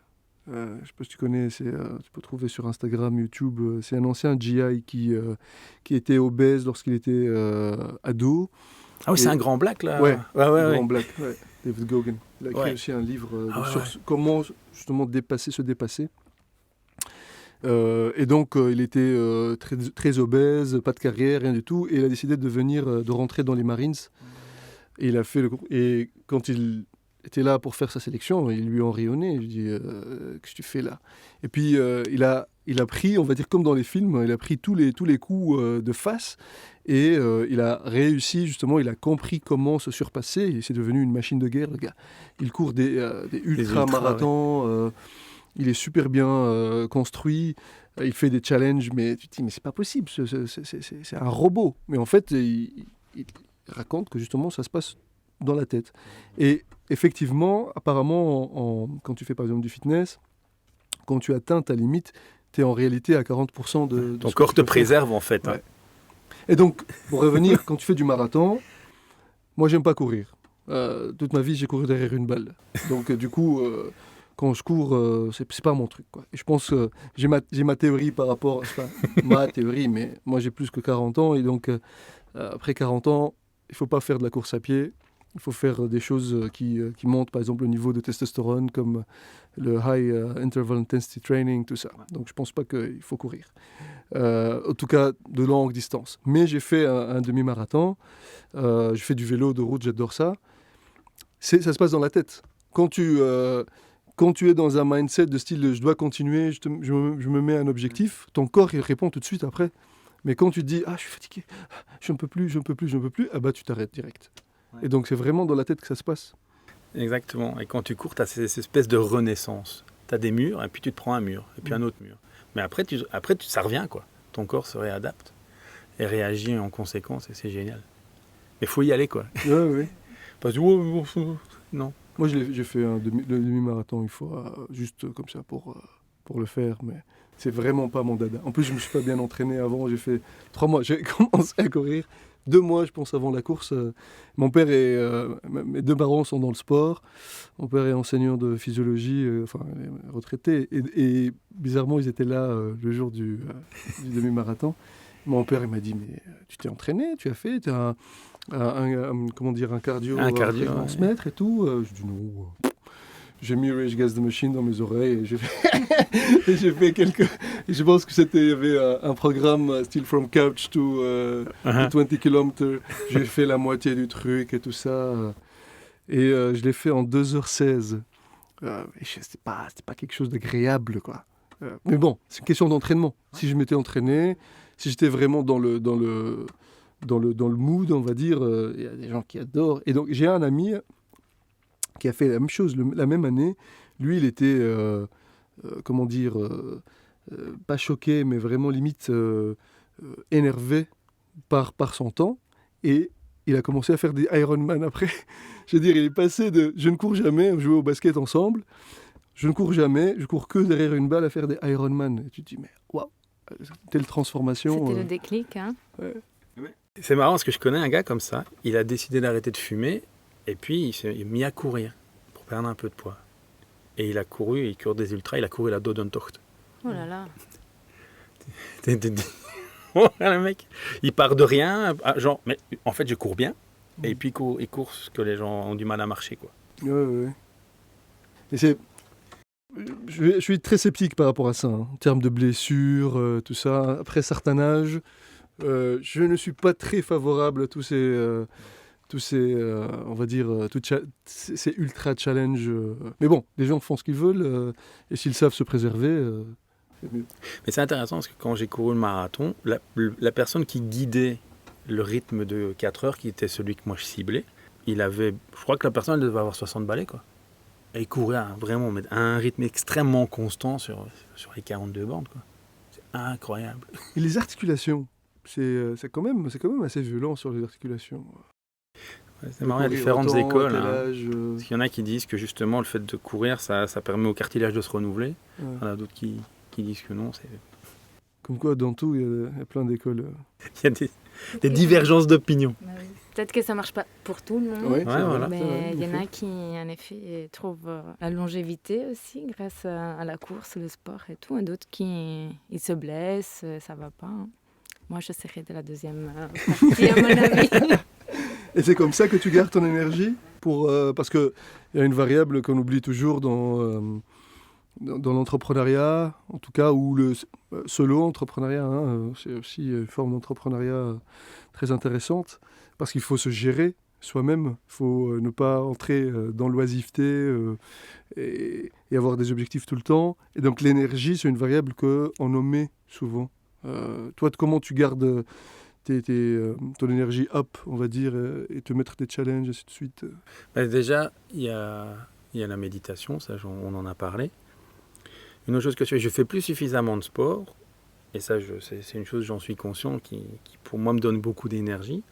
[SPEAKER 3] Je ne sais pas si tu connais, tu peux trouver sur Instagram, YouTube. C'est un ancien GI qui était obèse lorsqu'il était ado.
[SPEAKER 1] Ah oui,
[SPEAKER 3] Et-
[SPEAKER 1] c'est un grand black, là.
[SPEAKER 3] Ouais,
[SPEAKER 1] ouais.
[SPEAKER 3] Grand Black, ouais. David Goggin. Il a écrit
[SPEAKER 1] Ouais.
[SPEAKER 3] aussi un livre
[SPEAKER 1] Ah ouais,
[SPEAKER 3] sur
[SPEAKER 1] ouais.
[SPEAKER 3] comment justement se dépasser. Et donc, il était très, très obèse, pas de carrière, rien du tout. Et il a décidé de rentrer dans les Marines. Et il a fait et quand il était là pour faire sa sélection, ils lui ont rayonné. Je lui dis, qu'est-ce que tu fais là? Et puis, il a pris, on va dire comme dans les films, il a pris tous les coups de face. Et il a réussi, justement, il a compris comment se surpasser. Et c'est devenu une machine de guerre, le gars. Il court des ultra-marathons. Il est super bien construit. Il fait des challenges, mais tu te dis, mais c'est pas possible, c'est un robot. Mais en fait, il raconte que justement, ça se passe dans la tête. Et effectivement, apparemment, quand tu fais par exemple du fitness, quand tu atteins ta limite, tu es en réalité à 40% de
[SPEAKER 1] Ton
[SPEAKER 3] ce que
[SPEAKER 1] corps
[SPEAKER 3] tu
[SPEAKER 1] te
[SPEAKER 3] peux faire.
[SPEAKER 1] préserve, en fait.
[SPEAKER 3] Ouais. Et donc, pour revenir, quand tu fais du marathon, moi, j'aime pas courir. Toute ma vie, j'ai couru derrière une balle. Donc, du coup, quand je cours, c'est pas mon truc, quoi. Et je pense que j'ai ma théorie par rapport... Enfin, ma théorie, mais moi, j'ai plus que 40 ans. Et donc, après 40 ans, il faut pas faire de la course à pied. Il faut faire des choses qui montent, par exemple, le niveau de testostérone, comme le High Interval Intensity Training, tout ça. Donc, je pense pas qu'il faut courir. En tout cas, de longue distance. Mais j'ai fait un demi-marathon. J'ai fait du vélo de route, j'adore ça. Ça se passe dans la tête. Quand tu es dans un mindset de style « je dois continuer, je me mets un objectif », ton corps il répond tout de suite après. Mais quand tu te dis « ah, je suis fatigué, je ne peux plus », ah bah tu t'arrêtes direct.
[SPEAKER 1] Ouais.
[SPEAKER 3] Et donc c'est vraiment dans la tête que ça se passe.
[SPEAKER 1] Exactement. Et quand tu cours, tu as cette espèce de renaissance. Tu as des murs, et puis tu te prends un mur, et puis un autre mur. Mais après, ça revient, quoi. Ton corps se réadapte et réagit en conséquence, et c'est génial. Mais il faut y aller, quoi.
[SPEAKER 3] Ouais.
[SPEAKER 1] Parce que, non.
[SPEAKER 3] Moi j'ai fait le demi-marathon une fois, juste comme ça pour le faire, mais c'est vraiment pas mon dada. En plus je me suis pas bien entraîné avant, j'ai fait 3 mois, j'ai commencé à courir 2 mois je pense avant la course. Mon père mes 2 parents sont dans le sport, mon père est enseignant de physiologie, retraité, et bizarrement ils étaient là le jour du demi-marathon. Mon père il m'a dit mais tu t'es entraîné, tu as fait comment dire, un cardio transmettre et tout. Je dis non. J'ai mis Rage Against the Machine dans mes oreilles et j'ai fait quelques. Et je pense que il y avait un programme Still from Couch to 20 km. J'ai fait la moitié du truc et tout ça. Et je l'ai fait en 2h16. Et c'était pas quelque chose d'agréable, quoi. Mais bon, c'est une question d'entraînement. Si je m'étais entraîné, si j'étais vraiment dans le mood, on va dire, il y a des gens qui adorent. Et donc, j'ai un ami qui a fait la même chose la même année. Lui, il était, comment dire, pas choqué, mais vraiment limite énervé par son temps. Et il a commencé à faire des Ironman après. Je veux dire, il est passé de « je ne cours jamais », on jouait au basket ensemble, « je ne cours jamais, je cours que derrière une balle à faire des Ironman ». Et tu te dis « mais waouh, telle transformation ».
[SPEAKER 2] C'était le déclic, hein.
[SPEAKER 3] Ouais.
[SPEAKER 1] C'est marrant parce que je connais un gars comme ça. Il a décidé d'arrêter de fumer et puis il s'est mis à courir pour perdre un peu de poids. Et il a couru, il court des ultras, il a couru la Dodentocht.
[SPEAKER 2] Oh là là.
[SPEAKER 1] Le mec, il part de rien, genre, mais en fait je cours bien. Et puis il court ce que les gens ont du mal à marcher, quoi.
[SPEAKER 3] Ouais. Et je suis très sceptique par rapport à ça, hein, en termes de blessures, tout ça. Après un certain âge, je ne suis pas très favorable à tous tous ces, on va dire, ces ultra challenges. Mais bon, les gens font ce qu'ils veulent et s'ils savent se préserver, c'est mieux.
[SPEAKER 1] Mais c'est intéressant parce que quand j'ai couru le marathon, la personne qui guidait le rythme de 4 heures, qui était celui que moi je ciblais, je crois que la personne elle devait avoir 60 balais, quoi. Et il courait vraiment à un rythme extrêmement constant sur les 42 bornes, quoi. C'est incroyable.
[SPEAKER 3] Et les articulations, c'est quand même assez violent sur les articulations.
[SPEAKER 1] Ouais, c'est marrant, il y a différentes
[SPEAKER 3] Autant,
[SPEAKER 1] écoles.
[SPEAKER 3] tel
[SPEAKER 1] Hein.
[SPEAKER 3] âge,
[SPEAKER 1] Parce qu'il y en a qui disent que justement le fait de courir, ça permet au cartilage de se renouveler.
[SPEAKER 3] ouais.
[SPEAKER 1] Il y en a d'autres qui disent que non.
[SPEAKER 3] Comme quoi, dans tout, il y a plein d'écoles.
[SPEAKER 1] Il y a des divergences d'opinion.
[SPEAKER 2] Peut-être que ça marche pas pour tout le monde.
[SPEAKER 3] Ouais, c'est vrai,
[SPEAKER 1] voilà.
[SPEAKER 3] c'est vrai,
[SPEAKER 2] Mais il y en
[SPEAKER 3] en
[SPEAKER 2] a
[SPEAKER 3] effet.
[SPEAKER 2] qui, en effet, trouvent la longévité aussi grâce à la course, le sport et tout. Et d'autres qui ils se blessent, ça va pas. Hein. Moi, je serais de la deuxième partie, à mon avis.
[SPEAKER 3] Et c'est comme ça que tu gardes ton énergie parce qu'il y a une variable qu'on oublie toujours dans l'entrepreneuriat, en tout cas, ou le solo-entrepreneuriat. Hein, c'est aussi une forme d'entrepreneuriat très intéressante parce qu'il faut se gérer soi-même. Il faut ne pas entrer dans l'oisiveté et avoir des objectifs tout le temps. Et donc l'énergie, c'est une variable qu'on omet souvent. Toi, comment tu gardes ton énergie up, on va dire, et te mettre des challenges, ainsi de suite.
[SPEAKER 1] Bah, déjà, il y a la méditation, ça on en a parlé. Une autre chose que je fais plus suffisamment de sport, et ça c'est une chose, j'en suis conscient, qui pour moi me donne beaucoup d'énergie.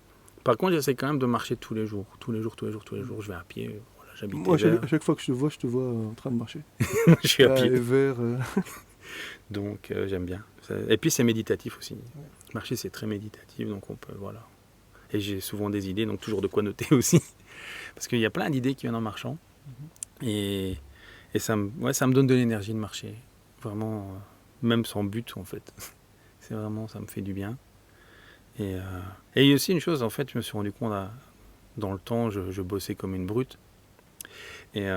[SPEAKER 1] Par contre, j'essaie quand même de marcher tous les jours. Tous les jours, je vais à pied. Voilà, j'habite
[SPEAKER 3] Moi,
[SPEAKER 1] Evere.
[SPEAKER 3] à chaque fois que je te vois en train de marcher.
[SPEAKER 1] Je suis à pied.
[SPEAKER 3] Evere,
[SPEAKER 1] Donc j'aime bien. Et puis c'est méditatif aussi. Marcher c'est très méditatif, donc on peut, voilà. Et j'ai souvent des idées, donc toujours de quoi noter aussi. Parce qu'il y a plein d'idées qui viennent en marchant. Et ça me donne de l'énergie de marcher. Vraiment, même sans but en fait. C'est vraiment, ça me fait du bien. Et il y a aussi une chose, en fait, je me suis rendu compte, dans le temps, je bossais comme une brute. Et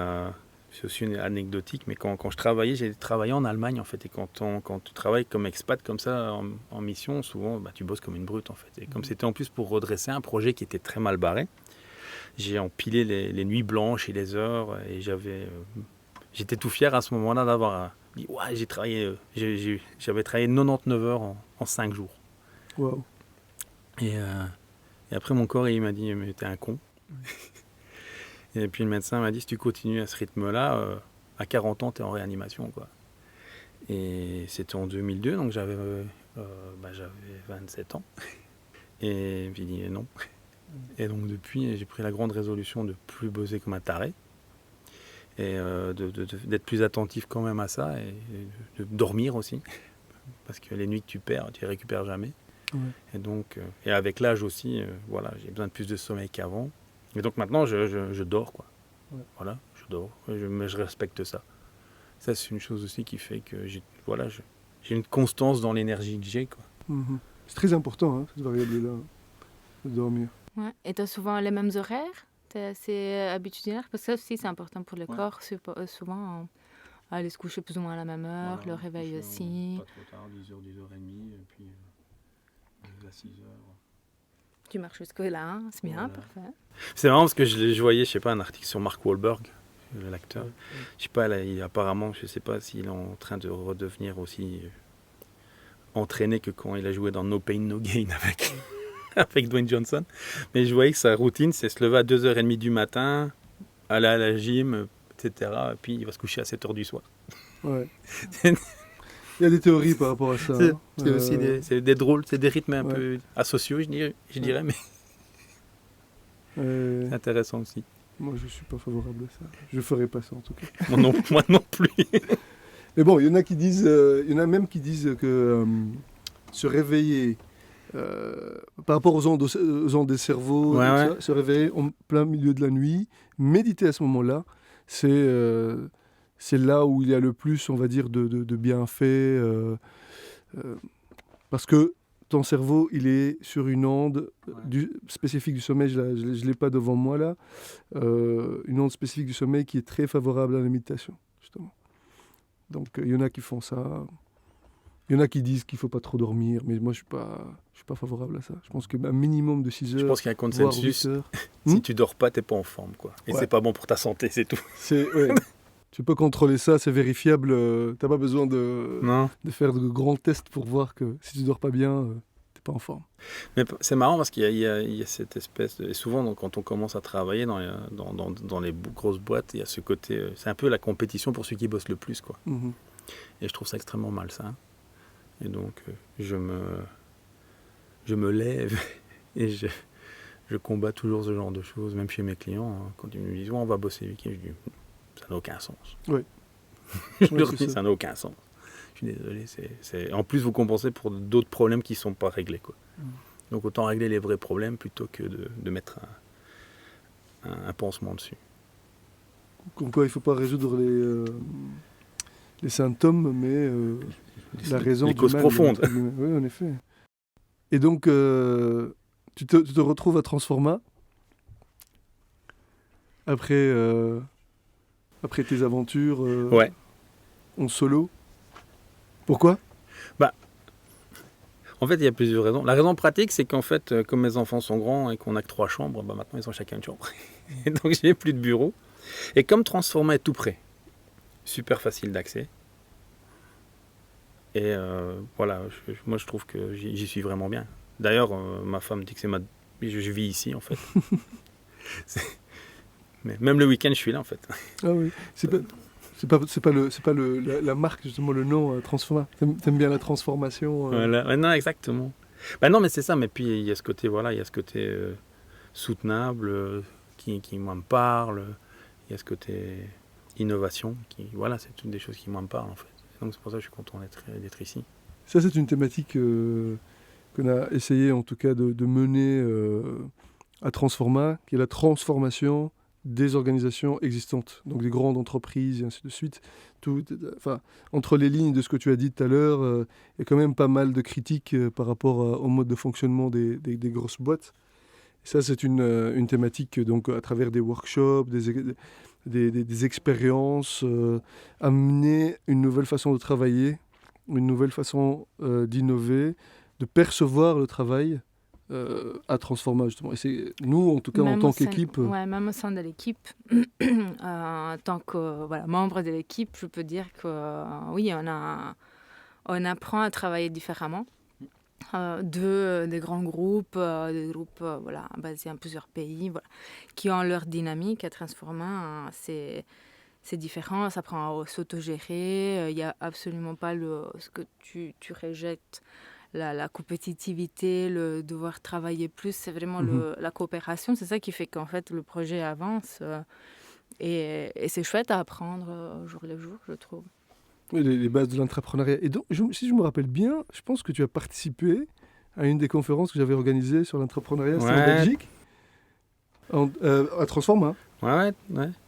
[SPEAKER 1] c'est aussi une anecdotique, mais quand je travaillais, j'ai travaillé en Allemagne, en fait. Et quand tu travailles comme expat, comme ça, en mission, souvent, tu bosses comme une brute, en fait. Et comme c'était en plus pour redresser un projet qui était très mal barré, j'ai empilé les nuits blanches et les heures. Et j'étais tout fier à ce moment-là d'avoir dit, ouais, j'avais travaillé 99 heures en 5 jours.
[SPEAKER 3] waouh.
[SPEAKER 1] Et après, mon corps, il m'a dit, mais t'es un con. Et puis le médecin m'a dit, si tu continues à ce rythme-là, à 40 ans, t'es en réanimation, quoi. Et c'était en 2002, donc j'avais 27 ans. Et j'ai dit non. Et donc depuis, j'ai pris la grande résolution de plus bosser comme un taré. Et d'être plus attentif quand même à ça. Et de dormir aussi. Parce que les nuits que tu perds, tu les récupères jamais.
[SPEAKER 3] Ouais.
[SPEAKER 1] Et donc, et avec l'âge aussi, voilà, j'ai besoin de plus de sommeil qu'avant. Et donc maintenant, je dors, quoi.
[SPEAKER 3] Ouais.
[SPEAKER 1] Voilà, je dors. Mais je respecte ça. Ça, c'est une chose aussi qui fait que j'ai une constance dans l'énergie que j'ai, quoi.
[SPEAKER 3] Mhm. C'est très important, hein, cette variable-là, de dormir.
[SPEAKER 2] Ouais. Et tu as souvent les mêmes horaires? Tu es assez habitué? Parce que ça aussi, c'est important pour le
[SPEAKER 1] Ouais.
[SPEAKER 2] corps. Souvent, aller se coucher plus ou moins à la même heure, le réveil aussi.
[SPEAKER 1] Pas trop tard, 10h, 10h30, et puis à 6h.
[SPEAKER 2] Tu marches jusque-là, hein, c'est bien,
[SPEAKER 1] Voilà.
[SPEAKER 2] parfait.
[SPEAKER 1] C'est marrant parce que je voyais, je sais pas, un article sur Mark Wahlberg, l'acteur.
[SPEAKER 3] Ouais.
[SPEAKER 1] Je sais pas, là, apparemment, je sais pas s'il est en train de redevenir aussi entraîné que quand il a joué dans No Pain No Gain avec Dwayne Johnson. Mais je voyais que sa routine, c'est se lever à 2h30 du matin, aller à la gym, etc. Et puis il va se coucher à 7h du soir.
[SPEAKER 3] Ouais. Il y a des théories par rapport à ça.
[SPEAKER 1] C'est
[SPEAKER 3] hein.
[SPEAKER 1] c'est aussi c'est des drôles, c'est des rythmes un
[SPEAKER 3] Ouais.
[SPEAKER 1] peu asociaux, je dirais, mais c'est intéressant aussi.
[SPEAKER 3] Moi, je suis pas favorable à ça. Je ferai pas ça, en tout cas.
[SPEAKER 1] Moi non plus.
[SPEAKER 3] Mais bon, il y en a qui disent, il y en a même qui disent que se réveiller par rapport aux ondes des cerveaux,
[SPEAKER 1] Ouais,
[SPEAKER 3] tout ça, se réveiller en plein milieu de la nuit, méditer à ce moment-là, c'est là où il y a le plus, on va dire, de bienfaits, parce que ton cerveau, il est sur une onde spécifique du sommeil, je ne l'ai pas devant moi là, une onde spécifique du sommeil qui est très favorable à la méditation, justement. Donc il y en a qui font ça. Il y en a qui disent qu'il ne faut pas trop dormir, mais moi, je suis pas favorable à ça. Je pense qu'un minimum de 6
[SPEAKER 1] Je
[SPEAKER 3] heures,
[SPEAKER 1] pense qu'il y a un
[SPEAKER 3] voire 8
[SPEAKER 1] consensus.
[SPEAKER 3] heures.
[SPEAKER 1] Si tu dors pas, t'es pas en forme, quoi. Et
[SPEAKER 3] Ouais.
[SPEAKER 1] c'est pas bon pour ta santé, c'est tout.
[SPEAKER 3] Ouais. Tu peux contrôler ça, c'est vérifiable. Tu n'as pas besoin
[SPEAKER 1] Non.
[SPEAKER 3] de faire de grands tests pour voir que si tu dors pas bien, tu n'es pas en forme.
[SPEAKER 1] Mais c'est marrant parce qu'il y a cette espèce de... Et souvent, donc, quand on commence à travailler dans les grosses boîtes, il y a ce côté... c'est un peu la compétition pour ceux qui bossent le plus, quoi.
[SPEAKER 3] Mhm.
[SPEAKER 1] Et je trouve ça extrêmement malsain. Et donc, je me lève et je combats toujours ce genre de choses, même chez mes clients. Hein, quand ils me disent ouais, on va bosser le week-end, je dis ça n'a aucun sens.
[SPEAKER 3] Oui.
[SPEAKER 1] Je
[SPEAKER 3] Ouais,
[SPEAKER 1] leur
[SPEAKER 3] c'est
[SPEAKER 1] dis
[SPEAKER 3] ça.
[SPEAKER 1] ça n'a aucun sens. Je suis désolé. En plus, vous compensez pour d'autres problèmes qui ne sont pas réglés, quoi. Donc autant régler les vrais problèmes plutôt que de mettre un pansement dessus.
[SPEAKER 3] Comme quoi, il ne faut pas résoudre les symptômes, mais la raison
[SPEAKER 1] Les
[SPEAKER 3] du
[SPEAKER 1] causes
[SPEAKER 3] mal,
[SPEAKER 1] profondes.
[SPEAKER 3] entre guillemets. Oui, en effet. Et donc, tu te retrouves à Transforma après tes aventures
[SPEAKER 1] Ouais.
[SPEAKER 3] en solo. Pourquoi?
[SPEAKER 1] En fait, il y a plusieurs raisons. La raison pratique, c'est qu'en fait, comme mes enfants sont grands et qu'on n'a que 3 chambres, bah maintenant ils ont chacun une chambre. Et donc j'ai plus de bureau. Et comme Transforma est tout près, super facile d'accès. Et voilà, moi je trouve que j'y suis vraiment bien. D'ailleurs, ma femme dit que je vis ici en fait. Mais même le week-end, je suis là en fait.
[SPEAKER 3] Ah oui. C'est pas la marque, justement, le nom Transforma. T'aimes bien la transformation.
[SPEAKER 1] Voilà. Ouais, non, exactement. Bah non, mais c'est ça. Mais puis il y a ce côté, voilà, il y a ce côté soutenable qui moi me parle. Il y a ce côté innovation voilà, c'est toutes des choses qui moi me parlent en fait. Et donc c'est pour ça que je suis content d'être ici.
[SPEAKER 3] Ça, c'est une thématique qu'on a essayé, en tout cas, de mener à Transforma, qui est la transformation des organisations existantes, donc des grandes entreprises et ainsi de suite. Entre les lignes de ce que tu as dit tout à l'heure, il y a quand même pas mal de critiques par rapport au mode de fonctionnement des grosses boîtes. Et ça, c'est une thématique donc, à travers des workshops, des expériences, amener une nouvelle façon de travailler, une nouvelle façon d'innover, de percevoir le travail à Transforma, justement. Et c'est nous, en tout cas, en
[SPEAKER 2] Même
[SPEAKER 3] tant
[SPEAKER 2] au sein,
[SPEAKER 3] qu'équipe...
[SPEAKER 2] ouais, même au sein de l'équipe, en tant que membre de l'équipe, je peux dire que oui, on apprend à travailler différemment. Des grands groupes, des groupes voilà, basés en plusieurs pays, voilà, qui ont leur dynamique à Transforma. C'est différent, ça prend à s'autogérer. Il n'y a absolument pas ce que tu rejettes. La compétitivité, le devoir travailler plus, c'est vraiment la coopération. C'est ça qui fait qu'en fait, le projet avance. Et c'est chouette à apprendre jour le jour, je trouve.
[SPEAKER 3] Oui, les bases de l'entrepreneuriat. Et donc, si je me rappelle bien, je pense que tu as participé à une des conférences que j'avais organisées sur l'entrepreneuriat, c'était en
[SPEAKER 1] Ouais.
[SPEAKER 3] Belgique, à Transforma,
[SPEAKER 1] Ouais.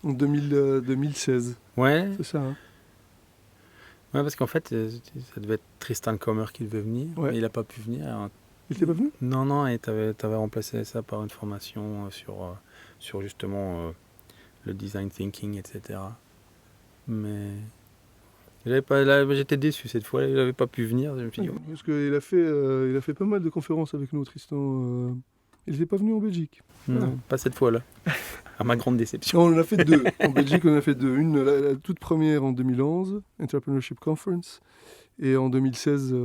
[SPEAKER 3] en 2016.
[SPEAKER 1] Ouais.
[SPEAKER 3] C'est ça, hein?
[SPEAKER 1] Ouais, parce qu'en fait, ça devait être Tristan Kommer qui devait venir,
[SPEAKER 3] Ouais.
[SPEAKER 1] mais il n'a pas pu venir. Alors,
[SPEAKER 3] Il n'était pas venu?
[SPEAKER 1] non, et tu avais remplacé ça par une formation sur justement le design thinking, etc. Mais j'étais déçu cette fois, il n'avait pas pu venir. Je me suis dit, oh,
[SPEAKER 3] Parce qu'il a fait pas mal de conférences avec nous, Tristan. Il n'était pas venu en Belgique.
[SPEAKER 1] non, pas cette fois-là. À ma grande déception.
[SPEAKER 3] Non, on en a fait deux. En Belgique, on en a fait deux. Une, la toute première en 2011, Entrepreneurship Conference, et en 2016,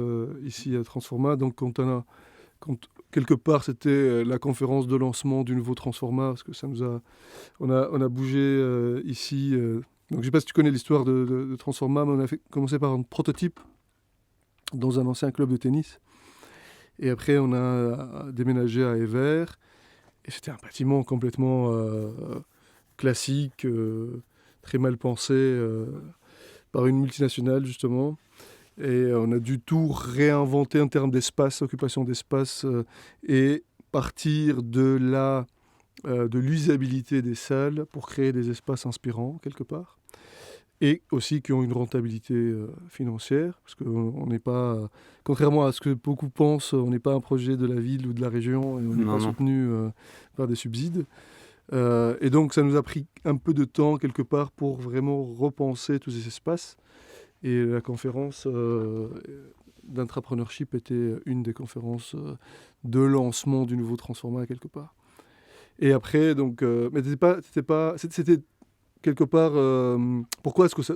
[SPEAKER 3] ici à Transforma. Donc, quelque part, c'était la conférence de lancement du nouveau Transforma, parce que on a bougé ici. Donc, je ne sais pas si tu connais l'histoire de Transforma, mais on a commencé par un prototype dans un ancien club de tennis. Et après, on a déménagé à Evere. Et c'était un bâtiment complètement classique, très mal pensé par une multinationale, justement. Et on a dû tout réinventer en termes d'espace, occupation d'espace, et partir de l'usabilité des salles pour créer des espaces inspirants, quelque part. Et aussi qui ont une rentabilité financière, parce qu'on n'est pas, contrairement à ce que beaucoup pensent, on n'est pas un projet de la ville ou de la région, et on n'est pas soutenu par des subsides. Et donc ça nous a pris un peu de temps, quelque part, pour vraiment repenser tous ces espaces. Et la conférence d'entrepreneurship était une des conférences de lancement du nouveau transformat quelque part. Et après, donc, mais c'était quelque part, pourquoi est-ce que ça,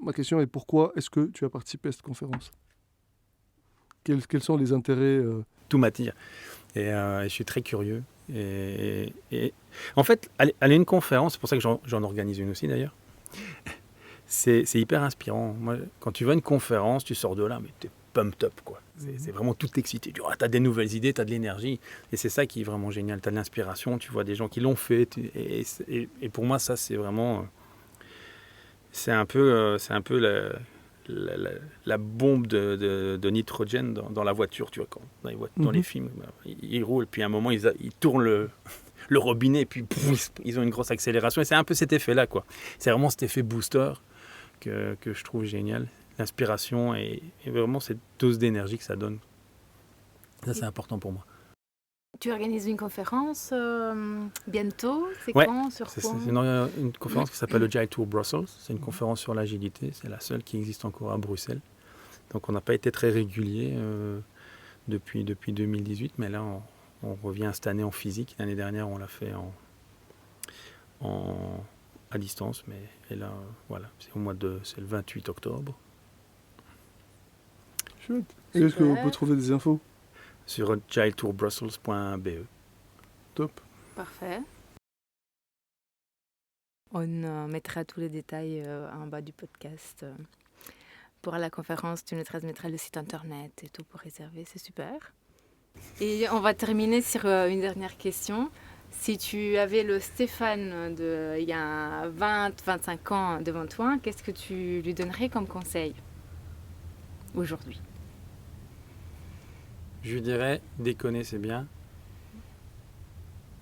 [SPEAKER 3] ma question est pourquoi est-ce que tu as participé à cette conférence? Quels sont les intérêts
[SPEAKER 1] Tout m'attire. Et je suis très curieux. Et en fait, aller à une conférence, c'est pour ça que j'en organise une aussi d'ailleurs, c'est hyper inspirant. Moi, quand tu vas à une conférence, tu sors de là, mais t'es pumped up, quoi. C'est vraiment tout excité. Tu as des nouvelles idées, tu as de l'énergie. Et c'est ça qui est vraiment génial. Tu as de l'inspiration, tu vois des gens qui l'ont fait. Et pour moi, ça, c'est vraiment... c'est un peu la bombe de nitrogène dans la voiture, tu vois, dans les films. Ils roulent, puis à un moment, ils tournent le robinet, et puis pouf, ils ont une grosse accélération. Et c'est un peu cet effet-là, quoi. C'est vraiment cet effet booster que je trouve génial. L'inspiration et vraiment cette dose d'énergie que ça donne. Ça, c'est important pour moi.
[SPEAKER 2] Tu organises une conférence bientôt? C'est
[SPEAKER 1] Ouais,
[SPEAKER 2] quand? Sur
[SPEAKER 1] c'est
[SPEAKER 2] quoi?
[SPEAKER 1] une conférence qui s'appelle Agile Tour Brussels. C'est une conférence sur l'agilité. C'est la seule qui existe encore à Bruxelles. Donc on n'a pas été très régulier depuis 2018, mais là on revient cette année en physique. L'année dernière on l'a fait à distance, et là voilà, c'est le 28 octobre.
[SPEAKER 3] Chouette. Et est-ce qu'on peut trouver des infos?
[SPEAKER 1] Sur agiletourbrussels.be.
[SPEAKER 3] Top.
[SPEAKER 2] Parfait. On mettra tous les détails en bas du podcast. Pour la conférence, tu nous transmettras le site internet et tout pour réserver, c'est super. Et on va terminer sur une dernière question. Si tu avais le Stéphane il y a 20-25 ans devant toi, qu'est-ce que tu lui donnerais comme conseil aujourd'hui?
[SPEAKER 1] Je lui dirais, déconner c'est bien.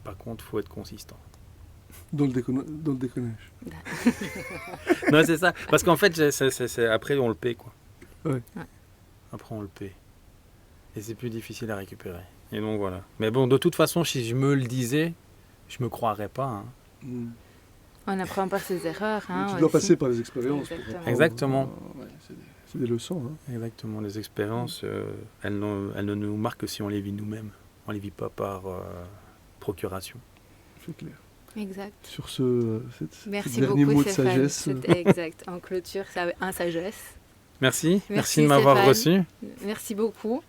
[SPEAKER 1] Par contre, il faut être consistant.
[SPEAKER 3] Dans le déconnage.
[SPEAKER 1] Non, c'est ça. Parce qu'en fait, après, on le paie, quoi.
[SPEAKER 3] Ouais.
[SPEAKER 1] Après, on le paie. Et c'est plus difficile à récupérer. Et donc, voilà. Mais bon, de toute façon, si je me le disais, je me croirais pas.
[SPEAKER 2] On apprend par ses erreurs.
[SPEAKER 3] Tu dois passer par les expériences.
[SPEAKER 1] Exactement.
[SPEAKER 3] C'est des leçons.
[SPEAKER 1] Exactement. Les expériences, elles ne nous marquent que si on les vit nous-mêmes. On ne les vit pas par procuration.
[SPEAKER 3] C'est clair.
[SPEAKER 2] Exact.
[SPEAKER 3] Sur ce
[SPEAKER 2] beaucoup,
[SPEAKER 3] dernier mot de
[SPEAKER 2] Stéphane.
[SPEAKER 3] sagesse.
[SPEAKER 2] C'était exact. En clôture, c'est un sagesse.
[SPEAKER 1] Merci de
[SPEAKER 2] Merci,
[SPEAKER 1] m'avoir
[SPEAKER 2] Stéphane.
[SPEAKER 1] reçu.
[SPEAKER 2] Merci beaucoup.